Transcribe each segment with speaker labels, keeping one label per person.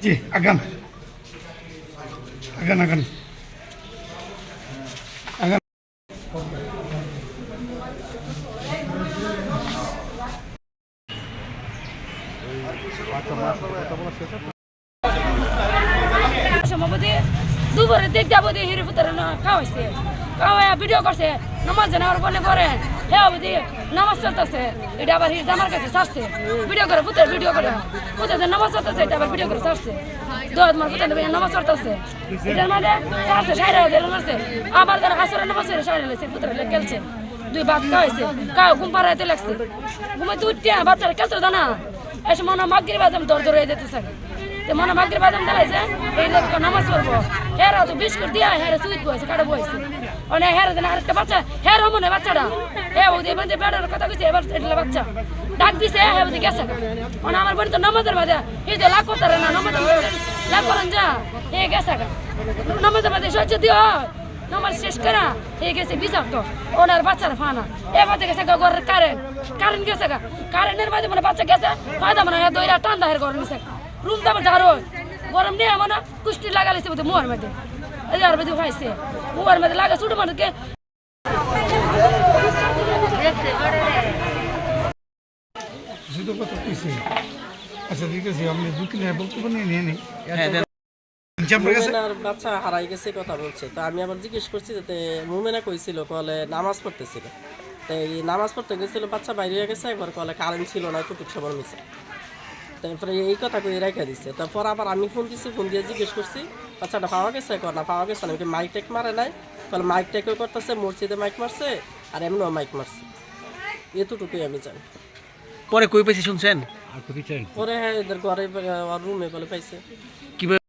Speaker 1: জি আগান আগান আগান আগান
Speaker 2: সভাপতি দুপুরে দিক যাবো দিয়ে হিরে ফুতারে খাওয়াইছে খাওয়াইয়া ভিডিও করছে নামাজ জানার বলে পরে হে অবধি নামাজ চলতেছে এটা আবার হির আমার কাছে ছাড়ছে ভিডিও করে ফুতের ভিডিও করে ফুতের নামাজ চলতেছে এটা আবার ভিডিও করে ছাড়ছে দোয়াত মার ফুতের নামাজ চলতেছে এটার মানে ছাড়ছে সাইরা মারছে আবার যারা আসরে নামাজ সাইরা লেছে ফুতের খেলছে দুই বাদ খাওয়াইছে কাউ ঘুম পাড়াইতে লাগছে ঘুমাইতে উঠতে বাচ্চারা খেলতে জানা এসে মনে মাগরিব বাদাম দর দর হয়ে যেতেছে মনে মাগরিব বাদাম দিলাইছে এই লোক নামাজ পড়বো হেরা তো বিস্কুট দিয়া হেরা সুইট বইছে কাটা বইছে অনেক হেরা দেন আরেকটা বাচ্চা হের মনে বাচ্চাটা হে ওদের মধ্যে বেড়ার কথা কইছে এবার এটা বাচ্চা ডাক দিছে হে ওদের গেছে মানে আমার বাড়ি তো নামাজের বাদে এই যে লাখ করতারে না নামাজের লাখ করেন যা হে গেছে নামাজের বাদে সহ্য দিও নামাজ শেষ করা হে গেছে বিচারত ওনার বাচ্চার ফানা এবার গেছে ঘরের কারেন্ট গেছে কারেন্টের মাঝে মানে বাচ্চা গেছে ফায়দা মানে দইরা টান্ডা হের ঘর নিছে রুম দাবার ধারো গরম নিয়ে মানে কুষ্টি লাগাইছে বোধ মুয়ার মধ্যে এই আর মধ্যে খাইছে মুয়ার মধ্যে লাগা ছোট মানুষকে
Speaker 1: শুধু কথা কইছে আচ্ছা ঠিক আছে আপনি দুই তিন বক্তব্য নিয়ে নেই
Speaker 3: বাচ্চা হারাই গেছে কথা বলছে তো আমি আবার জিজ্ঞেস করছি যাতে মুমেনা কইছিল কলে নামাজ পড়তেছিল তো এই নামাজ পড়তে গেছিল বাচ্চা বাইরে হয়ে গেছে একবার কলে কারেন্ট ছিল না একটু সবার মিশে তারপরে এই কথা কই রেখে দিচ্ছে তারপর আবার আমি ফোন দিচ্ছি ফোন দিয়ে জিজ্ঞেস করছি বাচ্চাটা পাওয়া গেছে না পাওয়া গেছে না মাইক টেক মারে নাই তাহলে মাইক টেকও করতেছে মসজিদে মাইক মারছে আর এমনিও মাইক মারছে এতটুকুই আমি জানি
Speaker 4: পরে কই পাইছি শুনছেন
Speaker 3: পরে হ্যাঁ এদের ঘরে রুমে বলে পাইছে
Speaker 4: কিভাবে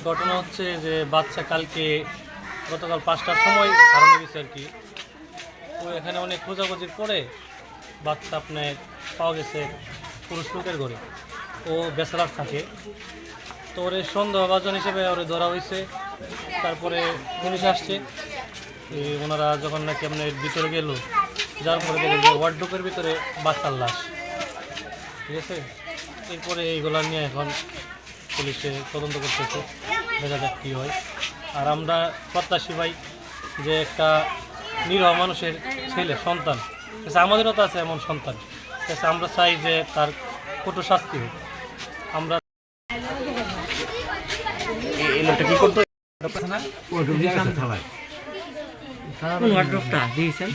Speaker 5: ঘটনা হচ্ছে যে বাচ্চা গতকাল 5টার সময় হারানো গেছে আর কি। ও এখানে অনেক খোঁজাখুঁজির পরে বাচ্চা আপনার পাওয়া গেছে পুরুষ লোকের ঘরে। ও বেচারার থাকে, তো ওর সন্দেহভাজন হিসেবে ওরে ধরা হয়েছে। তারপরে পুলিশ আসছে, ওনারা যখন নাকি আপনার ভিতরে গেল, যার পরে দেখে যে ওয়ার্ডরোবের ভিতরে বাচ্চার লাশ, ঠিক আছে। এরপরে এইগুলা নিয়ে এখন পুলিশে তদন্ত করতেছে, দেখা যাক কী হয়। আর আমরা প্রত্যাশী ভাই যে একটা নিরহ মানুষের ছেলে সন্তান, আমাদেরও তো আছে এমন সন্তান, আমরা চাই যে তার কঠোর শাস্তি হোক। আমরা
Speaker 4: এই লোকটা কি করতো?
Speaker 5: দিয়েছেন